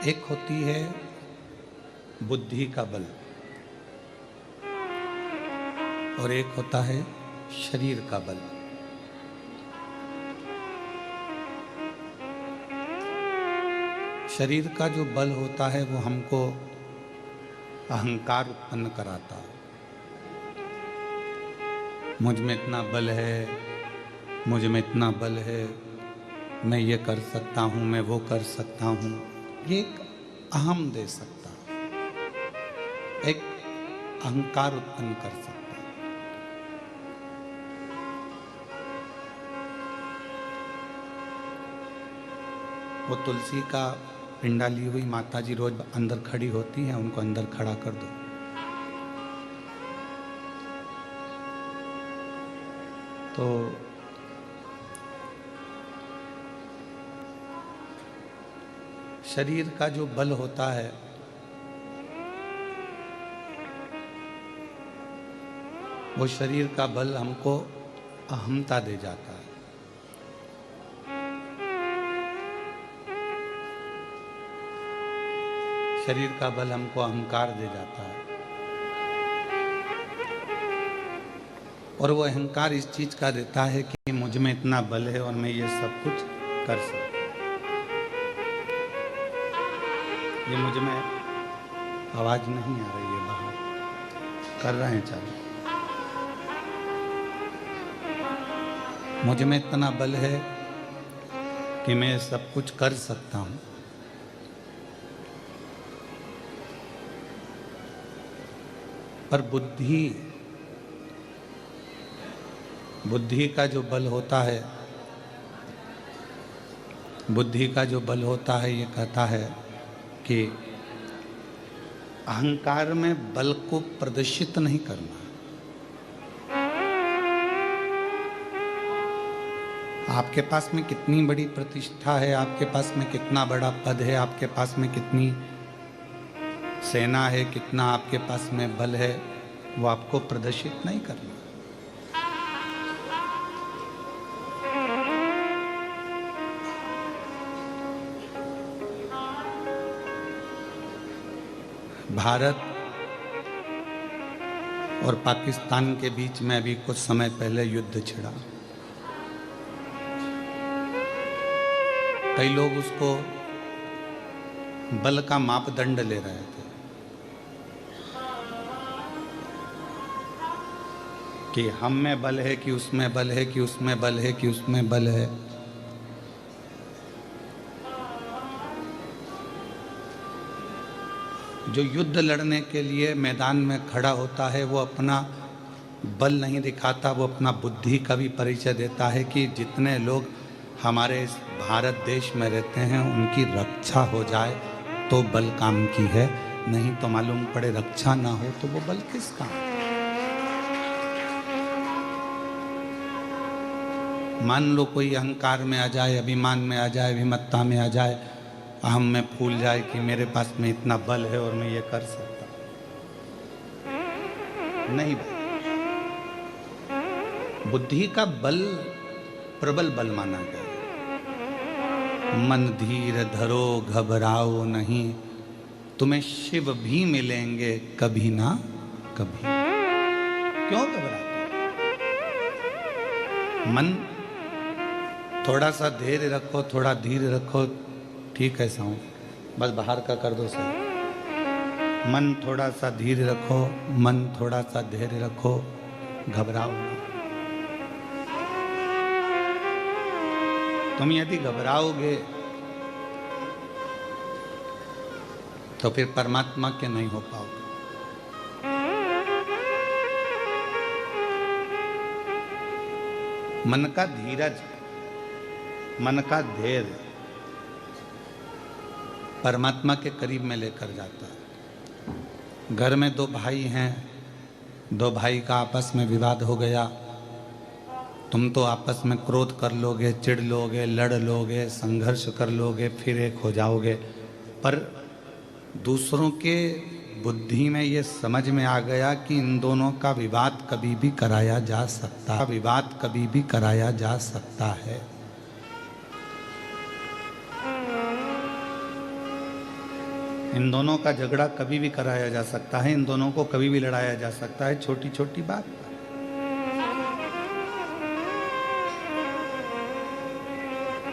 एक होती है बुद्धि का बल और एक होता है शरीर का बल। शरीर का जो बल होता है वो हमको अहंकार उत्पन्न कराता है। मुझ में इतना बल है, मुझ में इतना बल है, मैं ये कर सकता हूँ, मैं वो कर सकता हूँ। ये एक अहम दे सकता है, एक अहंकार उत्पन्न कर सकता है। वो तुलसी का पिंडा ली हुई माता जी रोज अंदर खड़ी होती हैं, उनको अंदर खड़ा कर दो। तो शरीर का जो बल होता है वो शरीर का बल हमको अहमता दे जाता है। शरीर का बल हमको अहंकार दे जाता है और वो अहंकार इस चीज का देता है कि मुझ में इतना बल है और मैं ये सब कुछ कर सकता। ये मुझ में आवाज नहीं आ रही है, बाहर कर रहे हैं चालू। मुझ में इतना बल है कि मैं सब कुछ कर सकता हूं, पर बुद्धि का जो बल होता है, बुद्धि का जो बल होता है ये कहता है कि अहंकार में बल को प्रदर्शित नहीं करना। आपके पास में कितनी बड़ी प्रतिष्ठा है, आपके पास में कितना बड़ा पद है, आपके पास में कितनी सेना है, कितना आपके पास में बल है, वो आपको प्रदर्शित नहीं करना। भारत और पाकिस्तान के बीच में अभी कुछ समय पहले युद्ध छिड़ा। कई लोग उसको बल का मापदंड ले रहे थे कि हम में बल है कि उसमें बल है, कि उसमें बल है, कि उसमें बल है। जो युद्ध लड़ने के लिए मैदान में खड़ा होता है वो अपना बल नहीं दिखाता, वो अपना बुद्धि का भी परिचय देता है कि जितने लोग हमारे इस भारत देश में रहते हैं उनकी रक्षा हो जाए तो बल काम की है, नहीं तो मालूम पड़े रक्षा ना हो तो वो बल किस काम। मान लो कोई अहंकार में आ जाए, अभिमान में आ जाए, अभिमत्ता में आ जाए, अहम में फूल जाए कि मेरे पास में इतना बल है और मैं ये कर सकता नहीं। बुद्धि का बल प्रबल बल माना गया। मन धीर धरो घबराओ नहीं, तुम्हें शिव भी मिलेंगे कभी ना कभी। क्यों घबराते? मन थोड़ा सा धैर्य रखो, थोड़ा धीर रखो, ठीक है साऊं, बस बाहर का कर दो सही। मन थोड़ा सा धीर रखो, मन थोड़ा सा धैर्य रखो, घबराओ ना। तुम यदि घबराओगे तो फिर परमात्मा के नहीं हो पाओगे। मन का धीरज, मन का धैर्य परमात्मा के करीब में लेकर जाता है। घर में दो भाई हैं, दो भाई का आपस में विवाद हो गया, तुम तो आपस में क्रोध कर लोगे, चिढ़ लोगे, लड़ लोगे, संघर्ष कर लोगे, फिर एक हो जाओगे। पर दूसरों के बुद्धि में ये समझ में आ गया कि इन दोनों का विवाद कभी भी कराया जा सकता है, विवाद कभी भी कराया जा सकता है। इन दोनों का झगड़ा कभी भी कराया जा सकता है, इन दोनों को कभी भी लड़ाया जा सकता है, छोटी छोटी बात पर।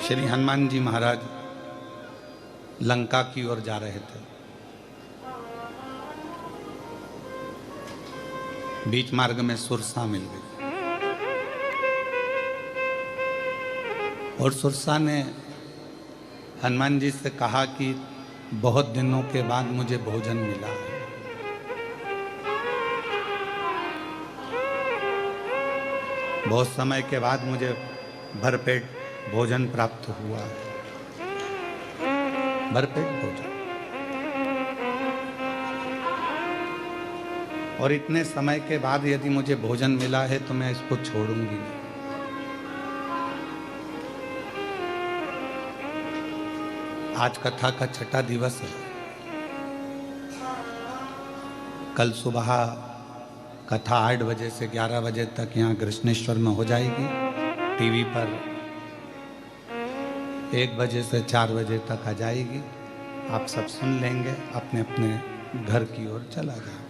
श्री हनुमान जी महाराज लंका की ओर जा रहे थे। बीच मार्ग में सुरसा मिल गई और सुरसा ने हनुमान जी से कहा कि बहुत दिनों के बाद मुझे भोजन मिला है। बहुत समय के बाद मुझे भरपेट भोजन प्राप्त हुआ है। भरपेट भोजन, और इतने समय के बाद यदि मुझे भोजन मिला है तो मैं इसको छोड़ूंगी नहीं। आज कथा का छठा दिवस है। कल सुबह कथा 8 बजे से 11 बजे तक यहाँ कृष्णेश्वर में हो जाएगी। टीवी पर 1 बजे से 4 बजे तक आ जाएगी। आप सब सुन लेंगे, अपने अपने घर की ओर चला जाए।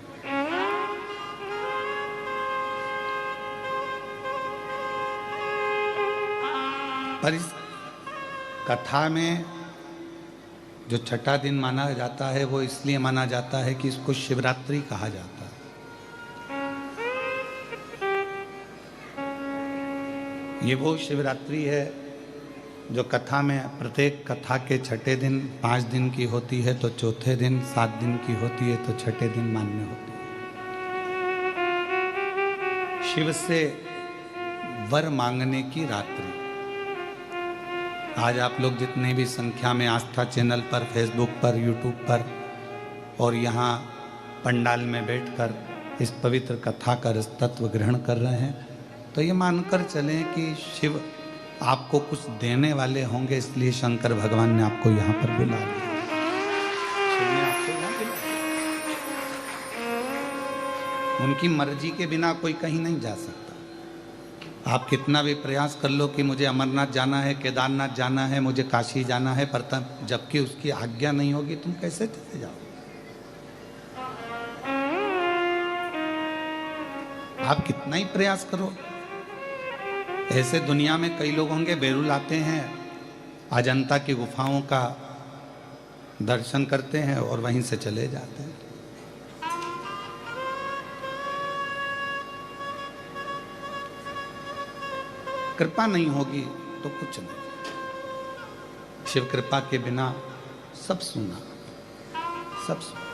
पर इस कथा में जो छठा दिन माना जाता है वो इसलिए माना जाता है कि इसको शिवरात्रि कहा जाता है। ये वो शिवरात्रि है जो कथा में प्रत्येक कथा के छठे दिन 5 दिन की होती है, तो चौथे दिन 7 दिन की होती है, तो छठे दिन मान्य होती है। शिव से वर मांगने की रात्रि। आज आप लोग जितने भी संख्या में आस्था चैनल पर, फेसबुक पर, यूट्यूब पर और यहाँ पंडाल में बैठकर इस पवित्र कथा का तत्व ग्रहण कर रहे हैं, तो ये मानकर चलें कि शिव आपको कुछ देने वाले होंगे, इसलिए शंकर भगवान ने आपको यहाँ पर बुला लिया। शिव ने आपको यहाँ बुलाया। उनकी मर्जी के बिना कोई कहीं नहीं जा सकता। आप कितना भी प्रयास कर लो कि मुझे अमरनाथ जाना है, केदारनाथ जाना है, मुझे काशी जाना है, पर तब जबकि उसकी आज्ञा नहीं होगी तुम कैसे चले जाओ? आप कितना ही प्रयास करो। ऐसे दुनिया में कई लोग होंगे, बेरुल आते हैं, अजंता की गुफाओं का दर्शन करते हैं और वहीं से चले जाते हैं। कृपा नहीं होगी तो कुछ नहीं। शिव कृपा के बिना सब सुना, सब सुना।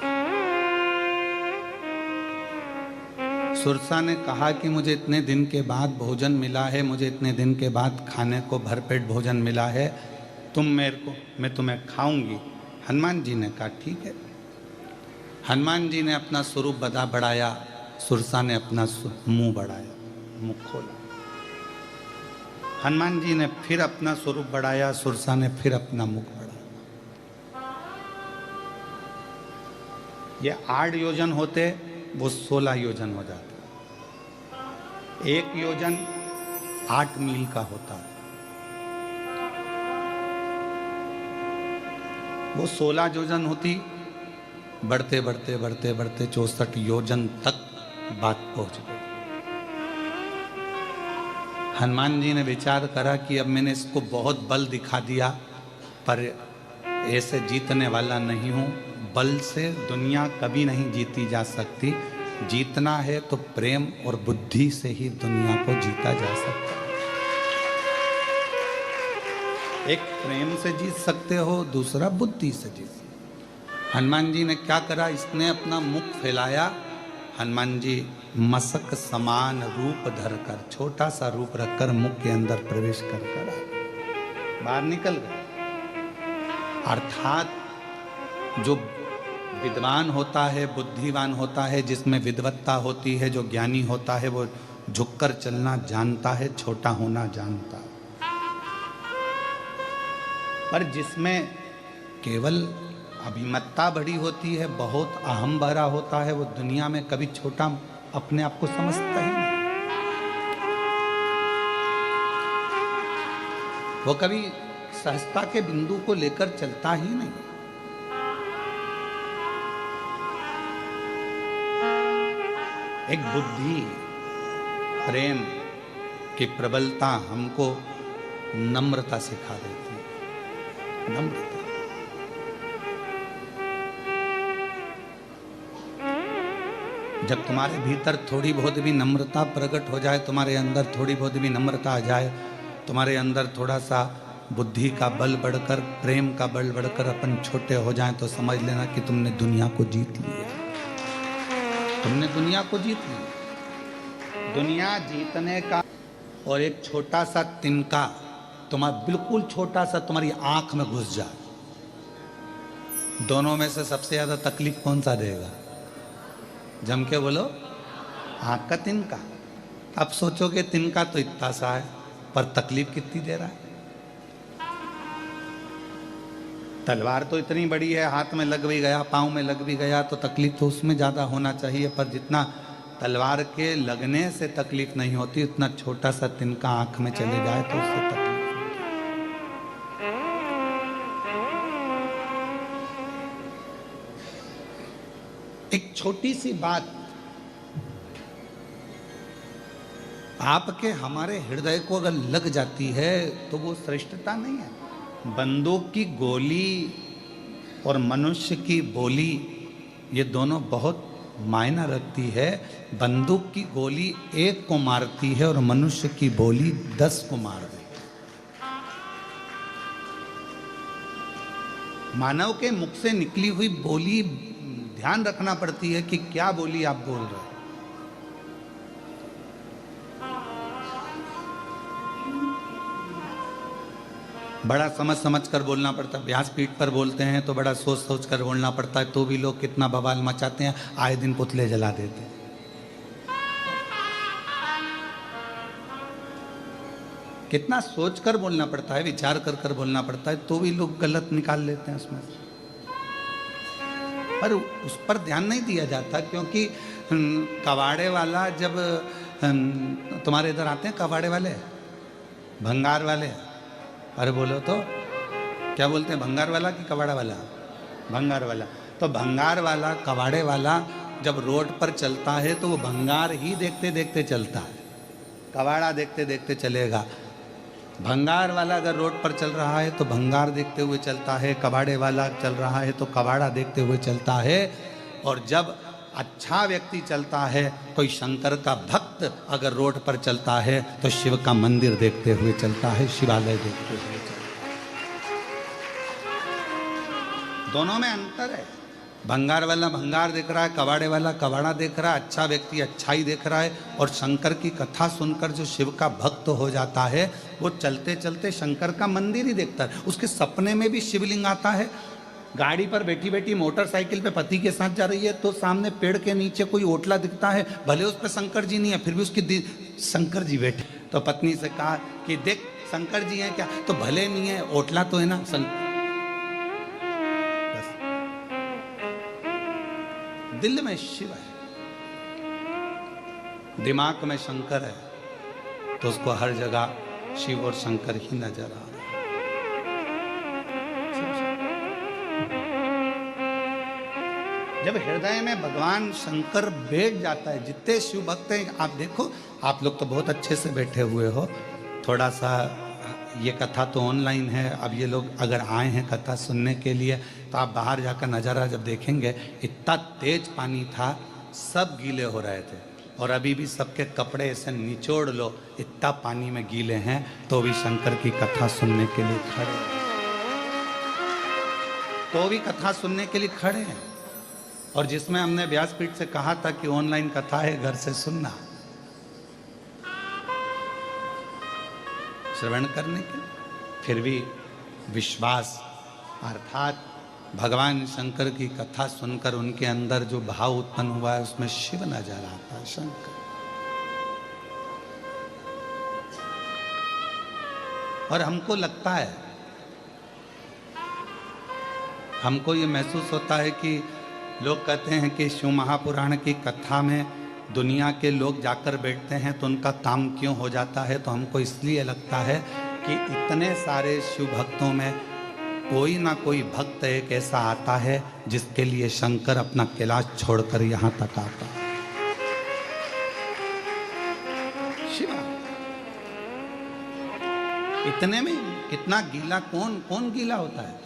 सुरसा ने कहा कि मुझे इतने दिन के बाद भोजन मिला है, मुझे इतने दिन के बाद खाने को भरपेट भोजन मिला है, तुम मेरे को, मैं तुम्हें खाऊंगी। हनुमान जी ने कहा ठीक है। हनुमान जी ने अपना स्वरूप बढ़ाया, सुरसा ने अपना मुंह बढ़ाया, मुंह खोला। हनुमान जी ने फिर अपना स्वरूप बढ़ाया, सुरसा ने फिर अपना मुख बढ़ाया। ये 8 योजन होते, वो 16 योजन हो जाते। 1 योजन 8 मील का होता है, वो 16 योजन होती। बढ़ते बढ़ते बढ़ते बढ़ते 64 योजन तक बात पहुंच गई। हनुमान जी ने विचार करा कि अब मैंने इसको बहुत बल दिखा दिया, पर ऐसे जीतने वाला नहीं हूँ। बल से दुनिया कभी नहीं जीती जा सकती। जीतना है तो प्रेम और बुद्धि से ही दुनिया को जीता जा सकता है। एक प्रेम से जीत सकते हो, दूसरा बुद्धि से जीत सकते हो। हनुमान जी ने क्या करा, इसने अपना मुख फैलाया। हनुमान जी मसक समान रूप धरकर, छोटा सा रूप रखकर मुख के अंदर प्रवेश कर बाहर निकल गए। अर्थात जो विद्वान होता है, बुद्धिमान होता है, जिसमें विद्वत्ता होती है, जो ज्ञानी होता है, वो झुककर चलना जानता है, छोटा होना जानता है। पर जिसमें केवल अभिमत्ता बड़ी होती है, बहुत अहम भरा होता है, वो दुनिया में कभी छोटा अपने आप को समझता ही नहीं। वो कभी सहजता के बिंदु को लेकर चलता ही नहीं। एक बुद्धि प्रेम की प्रबलता हमको नम्रता सिखा देती है। नम्रता, जब तुम्हारे भीतर थोड़ी बहुत भी नम्रता प्रकट हो जाए, तुम्हारे अंदर थोड़ी बहुत भी नम्रता आ जाए, तुम्हारे अंदर थोड़ा सा बुद्धि का बल बढ़कर, प्रेम का बल बढ़कर अपन छोटे हो जाएं, तो समझ लेना कि तुमने दुनिया को जीत लिया। तुमने दुनिया को जीत लिया। दुनिया जीतने का और एक छोटा सा तिनका तुम्हारा बिल्कुल छोटा सा तुम्हारी आंख में घुस जाए, दोनों में से सबसे ज्यादा तकलीफ कौन सा देगा? जम के बोलो, आंख का तिनका। अब सोचोगे तिनका तो इतना सा है, पर तकलीफ कितनी दे रहा है। तलवार तो इतनी बड़ी है, हाथ में लग भी गया, पाँव में लग भी गया, तो तकलीफ तो उसमें ज़्यादा होना चाहिए, पर जितना तलवार के लगने से तकलीफ नहीं होती, उतना छोटा सा तिनका आंख में चले जाए तो उससे तकलीफ। एक छोटी सी बात आपके हमारे हृदय को अगर लग जाती है तो वो श्रेष्ठता नहीं है। बंदूक की गोली और मनुष्य की बोली, ये दोनों बहुत मायना रखती है। बंदूक की गोली एक को मारती है और मनुष्य की बोली 10 को मार देती है। मानव के मुख से निकली हुई बोली ध्यान रखना पड़ती है कि क्या बोली आप बोल रहे हो। बड़ा समझ समझ कर बोलना पड़ता है। व्यासपीठ पर बोलते हैं तो बड़ा सोच सोच कर बोलना पड़ता है, तो भी लोग कितना बवाल मचाते हैं, आए दिन पुतले जला देते हैं। कितना सोच कर बोलना पड़ता है, विचार कर कर बोलना पड़ता है, तो भी लोग गलत निकाल लेते हैं उसमें से। पर उस पर ध्यान नहीं दिया जाता, क्योंकि कबाड़े वाला जब तुम्हारे इधर आते हैं, कबाड़े वाले, भंगार वाले, अरे बोलो तो क्या बोलते हैं, भंगार वाला कि कबाड़ा वाला? भंगार वाला। तो भंगार वाला, कबाड़े वाला जब रोड पर चलता है तो वो भंगार ही देखते देखते चलता है, कबाड़ा देखते देखते चलेगा। भंगार वाला अगर रोड पर चल रहा है तो भंगार देखते हुए चलता है, कबाड़े वाला चल रहा है तो कबाड़ा देखते हुए चलता है। और जब अच्छा व्यक्ति चलता है, कोई शंकर का भक्त अगर रोड पर चलता है तो शिव का मंदिर देखते हुए चलता है, शिवालय देखते हुए चलता है। दोनों में अंतर है। भंगार वाला भंगार देख रहा है, कबाड़े वाला कबाड़ा देख रहा है, अच्छा व्यक्ति अच्छाई देख रहा है। और शंकर की कथा सुनकर जो शिव का भक्त हो जाता है, वो चलते चलते शंकर का मंदिर ही देखता है। उसके सपने में भी शिवलिंग आता है। गाड़ी पर बैठी बैठी मोटरसाइकिल पे पति के साथ जा रही है तो सामने पेड़ के नीचे कोई ओटला दिखता है, भले उस पर शंकर जी नहीं है, फिर भी उसकी शंकर जी बैठे। तो पत्नी से कहा कि देख शंकर जी हैं क्या? तो भले नहीं है, ओटला तो है ना। दिल में शिव है, दिमाग में शंकर है, तो उसको हर जगह शिव और शंकर ही नजर आ रहा है। जब हृदय में भगवान शंकर बैठ जाता है, जितने शिव भक्त हैं आप देखो, आप लोग तो बहुत अच्छे से बैठे हुए हो। थोड़ा सा ये कथा तो ऑनलाइन है, अब ये लोग अगर आए हैं कथा सुनने के लिए तो आप बाहर जाकर नज़ारा जब देखेंगे, इतना तेज पानी था, सब गीले हो रहे थे। और अभी भी सबके कपड़े ऐसे निचोड़ लो, इतना पानी में गीले हैं, तो भी शंकर की कथा सुनने के लिए खड़े हैं, तो भी कथा सुनने के लिए खड़े हैं। और जिसमें हमने व्यासपीठ से कहा था कि ऑनलाइन कथा है, घर से सुनना, श्रवण करने के लिए, फिर भी विश्वास, अर्थात भगवान शंकर की कथा सुनकर उनके अंदर जो भाव उत्पन्न हुआ है, उसमें शिव नजर आता है, शंकर। और हमको लगता है, हमको ये महसूस होता है कि लोग कहते हैं कि शिव महापुराण की कथा में दुनिया के लोग जाकर बैठते हैं तो उनका काम क्यों हो जाता है। तो हमको इसलिए लगता है कि इतने सारे शिव भक्तों में कोई ना कोई भक्त एक ऐसा आता है जिसके लिए शंकर अपना कैलाश छोड़कर यहाँ तक आता है। इतने में कितना गीला, कौन कौन गीला होता है।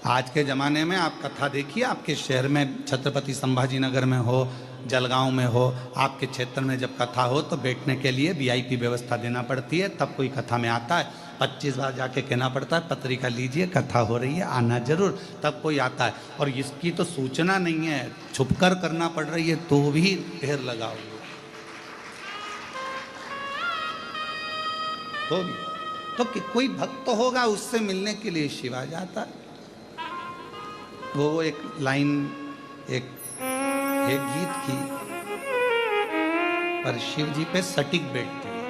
आज के ज़माने में आप कथा देखिए, आपके शहर में छत्रपति संभाजी नगर में हो, जलगांव में हो, आपके क्षेत्र में जब कथा हो तो बैठने के लिए वीआईपी व्यवस्था देना पड़ती है, तब कोई कथा में आता है। 25 बार जाके कहना पड़ता है पत्रिका लीजिए, कथा हो रही है, आना जरूर, तब कोई आता है। और इसकी तो सूचना नहीं है, छुपकर करना पड़ रही है, तो भी ढेर लगाओ। तो कोई भक्त होगा, उससे मिलने के लिए शिव आ जाता है। वो एक लाइन एक गीत की, पर शिव जी पे सटीक बैठती है,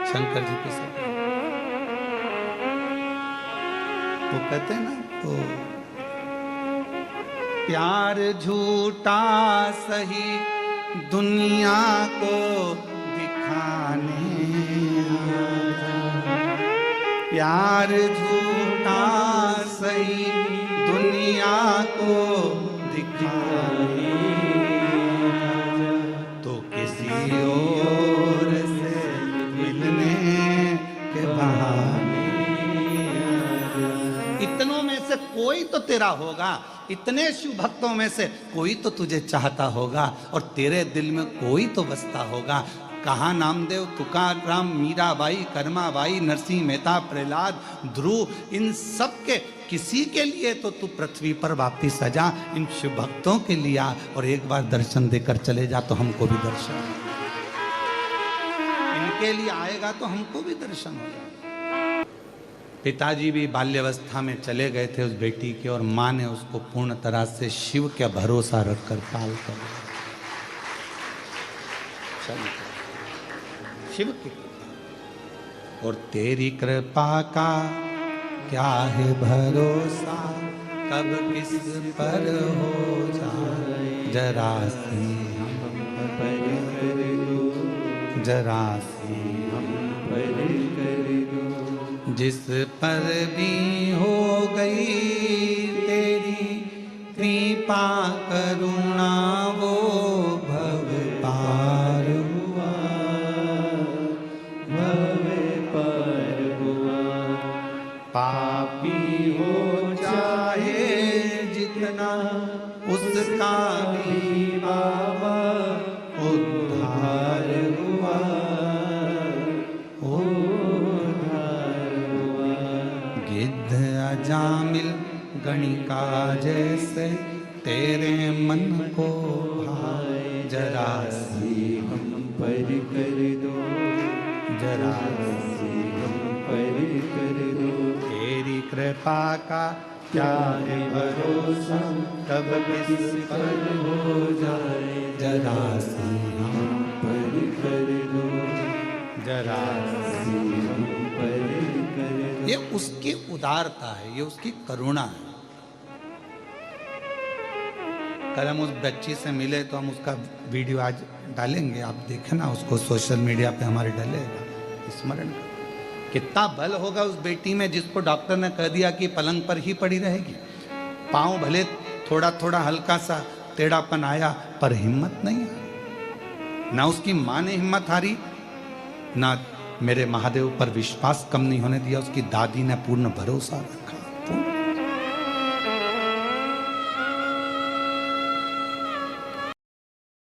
शंकर जी पे सटीक। वो कहते हैं ना, तो प्यार झूठा सही दुनिया को दिखाने, प्यार झूठा सही दुनिया को दिखाने, तो किसी और से मिलने के बहाने। इतनों में से कोई तो तेरा होगा, इतने शिव भक्तों में से कोई तो तुझे चाहता होगा, और तेरे दिल में कोई तो बसता होगा। कहाँ नामदेव, तुकाराम, मीराबाई, कर्माबाई, नरसिंह मेहता, प्रहलाद, ध्रुव, इन सब के किसी के लिए तो तू पृथ्वी पर वापिस आ जा। इन शिव भक्तों के लिए आ और एक बार दर्शन देकर चले जा, तो हमको भी दर्शन, इनके लिए आएगा तो हमको भी दर्शन होगा। पिताजी भी बाल्यावस्था में चले गए थे उस बेटी के, और माँ ने उसको पूर्ण तरह से शिव का भरोसा रखकर पाल कर, शिव की कृपा। और तेरी कृपा का क्या है भरोसा, कब किस पर हो जाए, जरा सी हम पर कर दो, जरा सी हम पर कर दो। जिस पर भी हो गई तेरी कृपा करुणा, वो भव पार हुआ, भव पार हुआ। पापी हो चाहे जितना, उसका भी बाबा उद्धार हुआ, उद्धार हुआ। गिद्ध अजामिल गणिका जैसे तेरे मन को भाए, जरा सी हम पर कर दो, जरा सी हम पर कर दो। तेरी कृपा का क्या है भरोसा, कब किस पर हो जाए, जरा सी हम पर कर दो, जरा सी हम पर कर दो। ये उसकी उदारता है, ये उसकी करुणा है। कल हम उस बच्ची से मिले तो हम उसका वीडियो आज डालेंगे, आप देखें ना उसको, सोशल मीडिया पे हमारे डलेगा, स्मरण कर। कितना बल होगा उस बेटी में, जिसको डॉक्टर ने कह दिया कि पलंग पर ही पड़ी रहेगी। पाँव भले थोड़ा थोड़ा हल्का सा टेढ़ापन आया, पर हिम्मत नहीं आई। ना उसकी माँ ने हिम्मत हारी, ना मेरे महादेव पर विश्वास कम नहीं होने दिया, उसकी दादी ने पूर्ण भरोसा रखा।